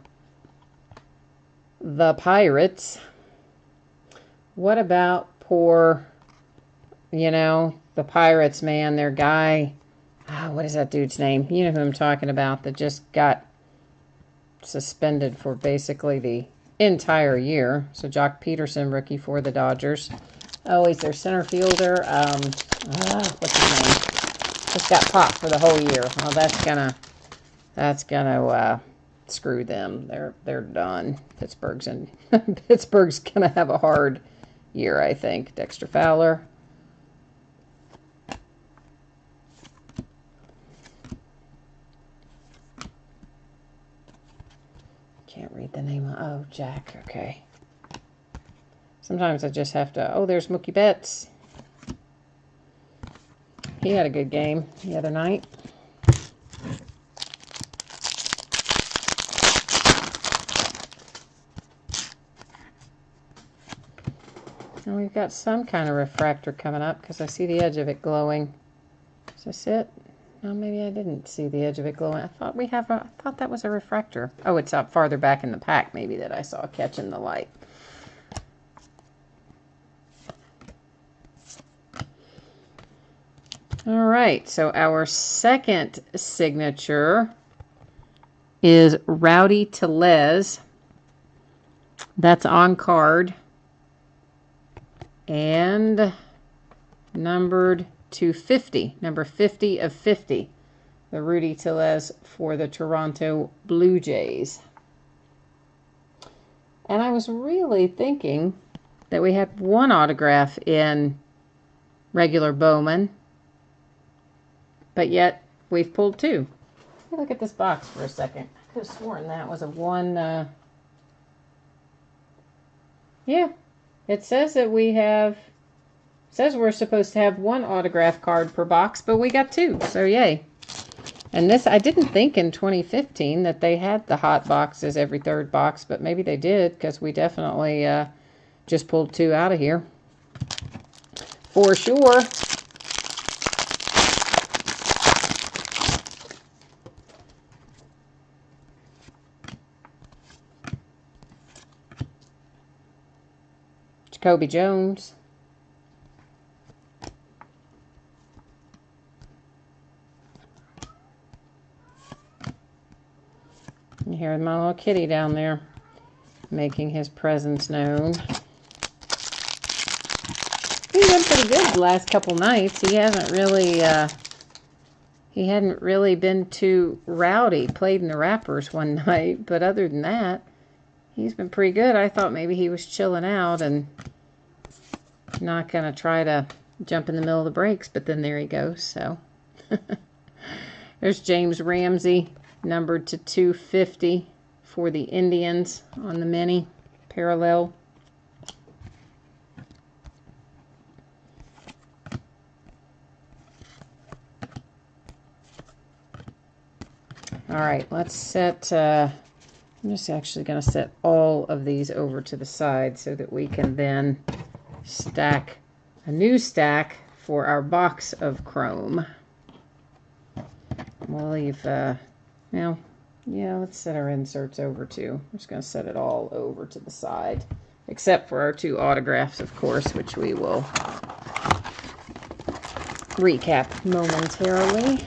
the Pirates. What about poor, the Pirates, man, their guy, what is that dude's name? You know who I'm talking about, that just got suspended for basically the entire year. So Jock Peterson, rookie for the Dodgers. Oh, he's their center fielder. What's his name? Just got popped for the whole year. Well, that's gonna screw them. They're done. Pittsburgh's gonna have a hard year, I think. Dexter Fowler. Can't read the name. Oh, Jack. Okay. Sometimes I just have to... Oh, there's Mookie Betts. He had a good game the other night. And we've got some kind of refractor coming up because I see the edge of it glowing. Is this it? No, maybe I didn't see the edge of it glowing. I thought that was a refractor. Oh, it's up farther back in the pack maybe that I saw catching the light. All right, so our second signature is Rowdy Tellez. That's on card. And numbered to 50. Number 50 of 50. The Rowdy Tellez for the Toronto Blue Jays. And I was really thinking that we had one autograph in regular Bowman. But yet, we've pulled two. Let me look at this box for a second. I could have sworn that was a one. Yeah, it says that we have. It says we're supposed to have one autograph card per box, but we got two. So yay! And this, I didn't think in 2015 that they had the hot boxes every third box, but maybe they did because we definitely just pulled two out of here for sure. Kobe Jones. You hear my little kitty down there making his presence known. He's been pretty good the last couple nights. He hadn't really been too rowdy. Played in the wrappers one night, but other than that, he's been pretty good. I thought maybe he was chilling out and not going to try to jump in the middle of the breaks, but then there he goes. So there's James Ramsey, numbered to 250 for the Indians on the mini parallel. All right, let's set, I'm just actually going to set all of these over to the side so that we can then stack a new stack for our box of chrome. We'll leave, yeah, let's set our inserts over too. I'm just going to set it all over to the side, except for our two autographs, of course, which we will recap momentarily.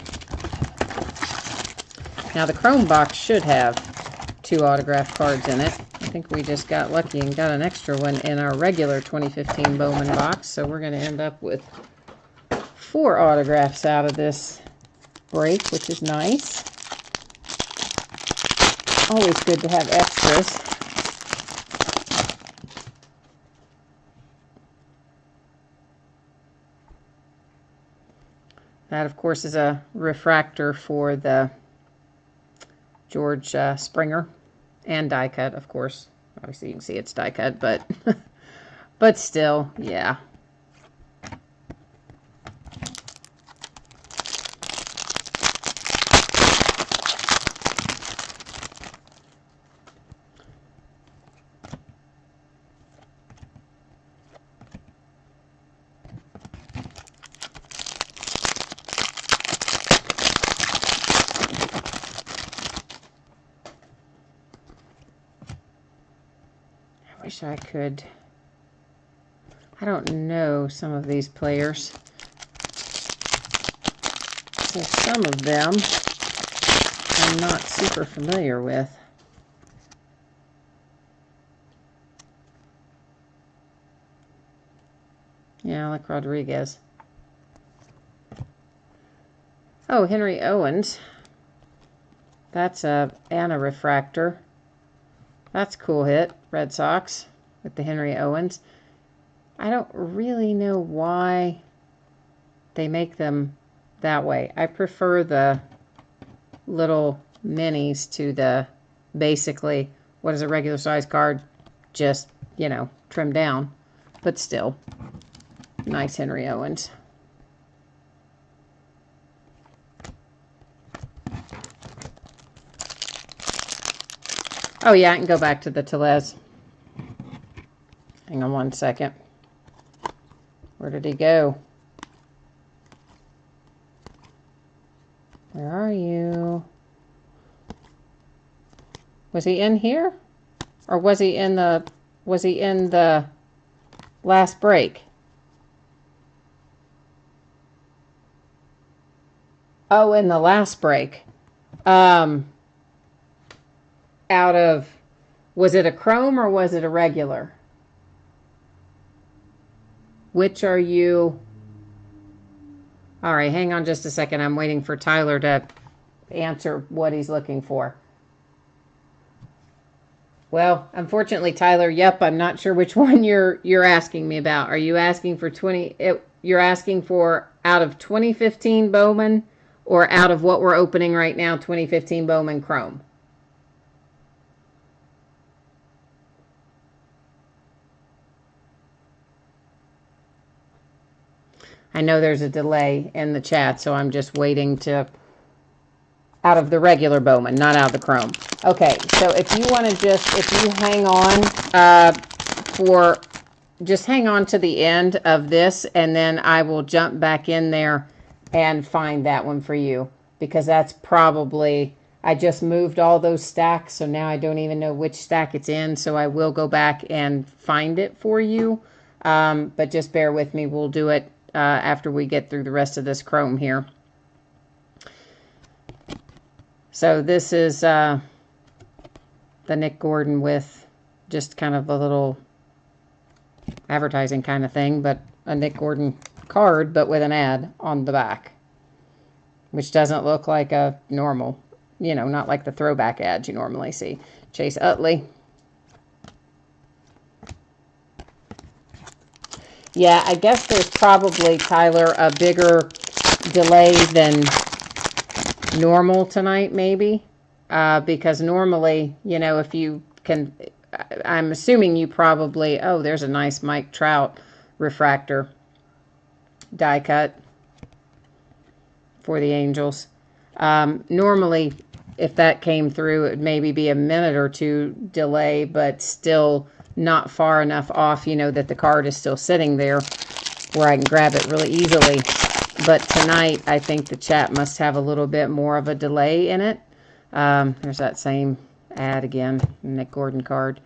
Now, the chrome box should have two autograph cards in it. I think we just got lucky and got an extra one in our regular 2015 Bowman box. So we're going to end up with 4 autographs out of this break, which is nice. Always good to have extras. That, of course, is a refractor for the George Springer. And die cut, of course. Obviously, you can see it's die cut, but but still, yeah. Wish I could. I don't know some of these players. So some of them I'm not super familiar with. Yeah, like Rodriguez. Oh, Henry Owens. That's a Anna refractor. That's a cool hit. Red Sox with the Henry Owens. I don't really know why they make them that way. I prefer the little minis to the basically what is a regular size card, just, you know, trimmed down. But still, nice Henry Owens. Oh yeah, I can go back to the Tellez. Hang on one second. Where did he go? Where are you? Was he in here? Or was he in the last break? Oh, in the last break. Out of, was it a chrome or was it a regular? Which are you? All right, hang on just a second. I'm waiting for Tyler to answer what he's looking for. Well, unfortunately, Tyler, yep, I'm not sure which one you're asking me about. Are you asking for you're asking for out of 2015 Bowman or out of what we're opening right now, 2015 Bowman Chrome? I know there's a delay in the chat, so I'm just waiting to, out of the regular Bowman, not out of the Chrome. Okay, so if you want to if you hang on just hang on to the end of this, and then I will jump back in there and find that one for you, because that's probably, I just moved all those stacks, so now I don't even know which stack it's in, so I will go back and find it for you, but just bear with me. We'll do it after we get through the rest of this Chrome here. So this is the Nick Gordon with just kind of a little advertising kind of thing, but a Nick Gordon card, but with an ad on the back, which doesn't look like a normal, you know, not like the throwback ads you normally see. Chase Utley. Yeah, I guess there's probably, Tyler, a bigger delay than normal tonight, maybe, because normally, you know, if you can, I'm assuming you probably, oh, there's a nice Mike Trout refractor die cut for the Angels. Normally, if that came through, it would maybe be a minute or two delay, but still not far enough off, you know, that the card is still sitting there where I can grab it really easily. But tonight, I think the chat must have a little bit more of a delay in it. There's that same ad again, Nick Gordon card.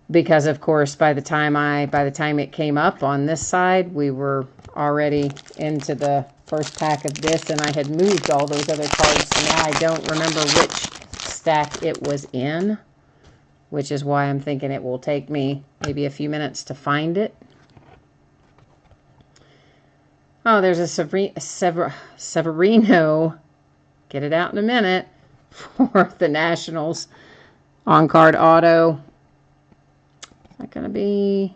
Because of course, by the time it came up on this side, we were already into the first pack of this, and I had moved all those other cards. So now I don't remember which stack it was in, which is why I'm thinking it will take me maybe a few minutes to find it. Oh, there's a Severino. Get it out in a minute for the Nationals. On-card auto. Is that going to be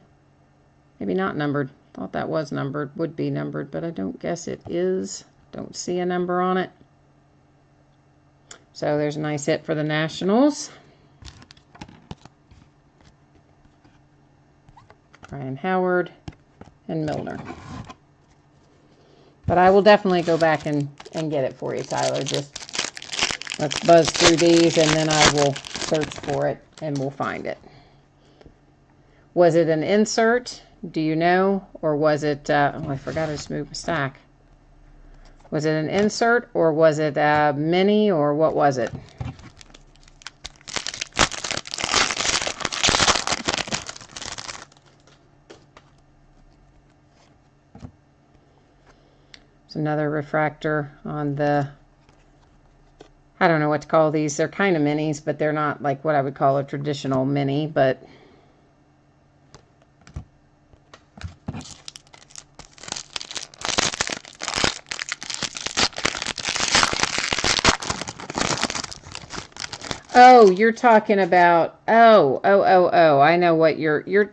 maybe not numbered? Thought that was numbered. Would be numbered, but I don't guess it is. Don't see a number on it. So there's a nice hit for the Nationals. Ryan Howard and Milner. But I will definitely go back and get it for you, Tyler. Just let's buzz through these, and then I will search for it, and we'll find it. Was it an insert? Do you know? Or was it, oh, I forgot to just move my stack. Was it an insert, or was it a mini, or what was it? Another refractor on the, I don't know what to call these. They're kind of minis, but they're not like what I would call a traditional mini, but oh, you're talking about, oh, I know what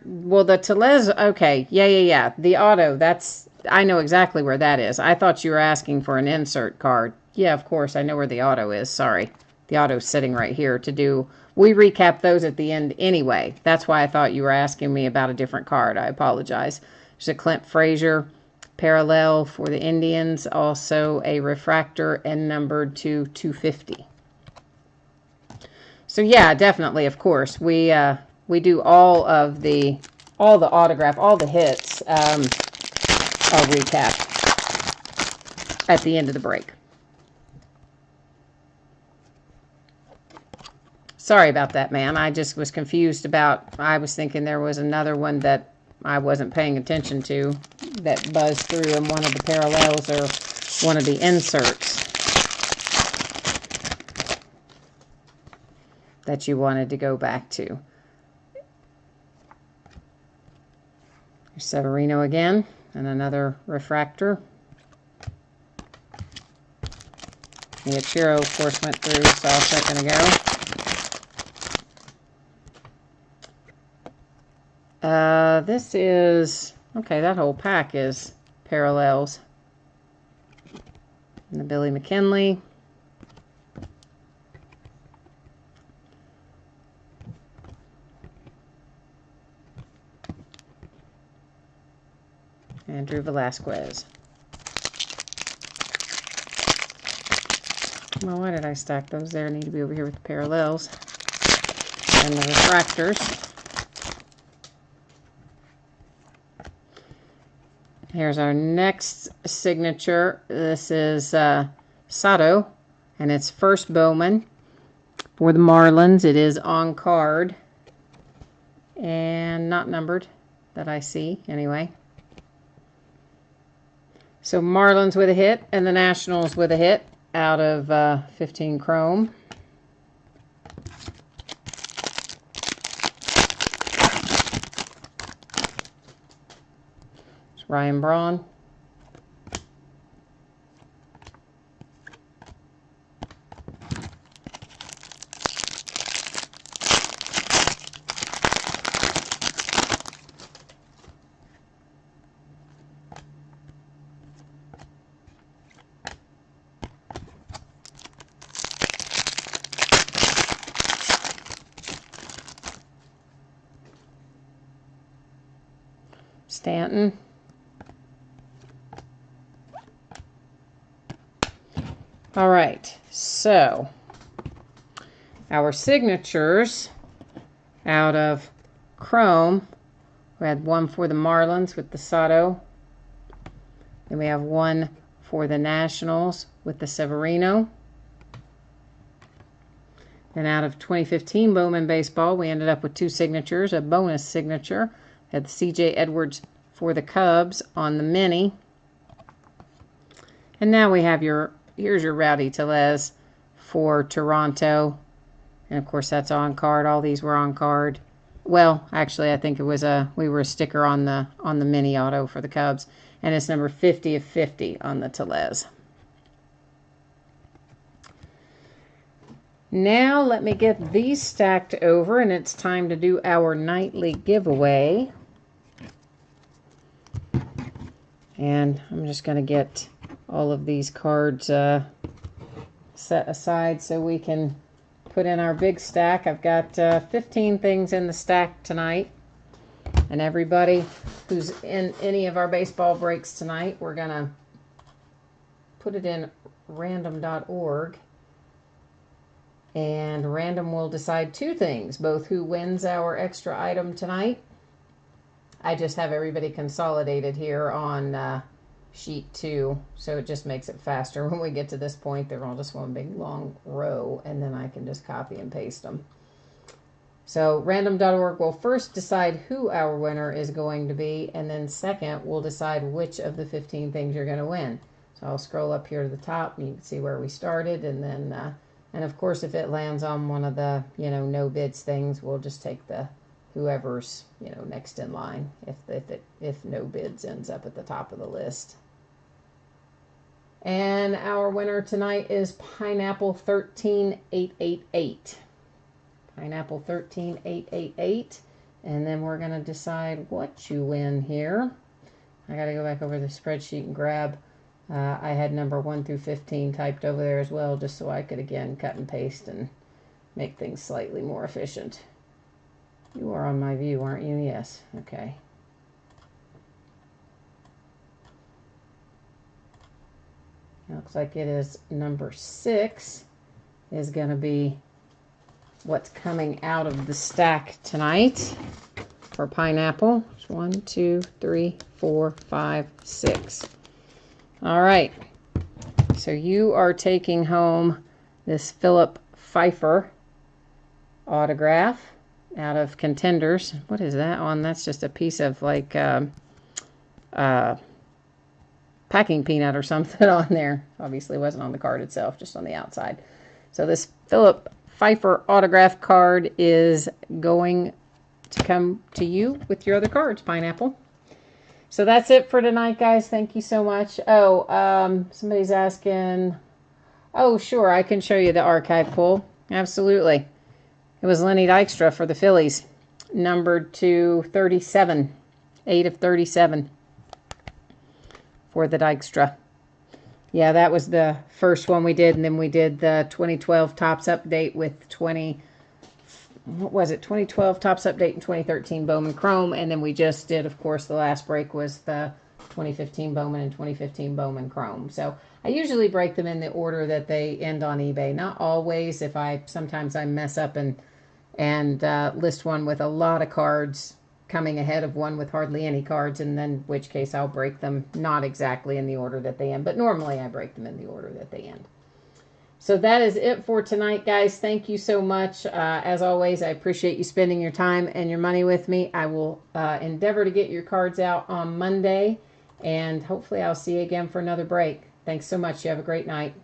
well, the Tellez, okay, yeah, the auto, that's, I know exactly where that is. I thought you were asking for an insert card. Yeah, of course, I know where the auto is, sorry. The auto's sitting right here to do, we recap those at the end anyway. That's why I thought you were asking me about a different card. I apologize. There's a Clint Frazier parallel for the Indians, also a refractor and numbered to 250. So yeah, definitely, of course, we do all the autograph, all the hits this I'll recap at the end of the break. Sorry about that, man. I just was confused about, I was thinking there was another one that I wasn't paying attention to that buzzed through in one of the parallels or one of the inserts that you wanted to go back to. There's Severino again, and another refractor. The Achiro, of course, went through, saw a second ago. This is, okay, that whole pack is parallels. And the Billy McKinley. Andrew Velasquez. Well, why did I stack those there? I need to be over here with the parallels and the refractors. Here's our next signature. This is Sato, and it's first Bowman for the Marlins. It is on card and not numbered that I see anyway. So Marlins with a hit and the Nationals with a hit out of 15 chrome. It's Ryan Braun. Stanton. All right, so our signatures out of chrome, we had one for the Marlins with the Sato. Then we have one for the Nationals with the Severino. Then out of 2015 Bowman Baseball, we ended up with two signatures, a bonus signature. Had the C.J. Edwards for the Cubs on the mini. And now we have here's your Rowdy Tellez for Toronto. And of course that's on card. All these were on card. Well, actually I think it was we were a sticker on the mini auto for the Cubs. And it's number 50 of 50 on the Tellez. Now let me get these stacked over, and it's time to do our nightly giveaway. And I'm just going to get all of these cards set aside so we can put in our big stack. I've got 15 things in the stack tonight. And everybody who's in any of our baseball breaks tonight, we're going to put it in random.org. And random will decide two things, both who wins our extra item tonight. I just have everybody consolidated here on sheet 2, so it just makes it faster. When we get to this point, they're all just one big long row, and then I can just copy and paste them. So random.org will first decide who our winner is going to be, and then second, we'll decide which of the 15 things you're going to win. So I'll scroll up here to the top, and you can see where we started, and then and of course, if it lands on one of the, no bids things, we'll just take the whoever's, next in line if no bids ends up at the top of the list. And our winner tonight is Pineapple 13888. Pineapple 13888. And then we're going to decide what you win here. I got to go back over the spreadsheet and grab. I had number 1 through 15 typed over there as well, just so I could, again, cut and paste and make things slightly more efficient. You are on my view, aren't you? Yes. Okay. It looks like it is number 6 is going to be what's coming out of the stack tonight for pineapple. 1, 2, 3, 4, 5, 6. All right. So you are taking home this Philip Pfeiffer autograph out of Contenders. What is that on? That's just a piece of like packing peanut or something on there. Obviously wasn't on the card itself, just on the outside. So this Philip Pfeiffer autograph card is going to come to you with your other cards, Pineapple. So that's it for tonight, guys. Thank you so much. Oh, somebody's asking. Oh, sure, I can show you the archive pull. Absolutely. It was Lenny Dykstra for the Phillies, numbered to 37, 8 of 37 for the Dykstra. Yeah, that was the first one we did, and then we did the 2012 Topps Update with 2012 Topps Update and 2013 Bowman Chrome, and then we just did, of course, the last break was the 2015 Bowman and 2015 Bowman Chrome. So I usually break them in the order that they end on eBay. Not always. Sometimes I mess up and list one with a lot of cards coming ahead of one with hardly any cards, and then which case I'll break them not exactly in the order that they end, but normally I break them in the order that they end. So that is it for tonight, guys. Thank you so much. As always, I appreciate you spending your time and your money with me. I will endeavor to get your cards out on Monday, and hopefully I'll see you again for another break. Thanks so much. You have a great night.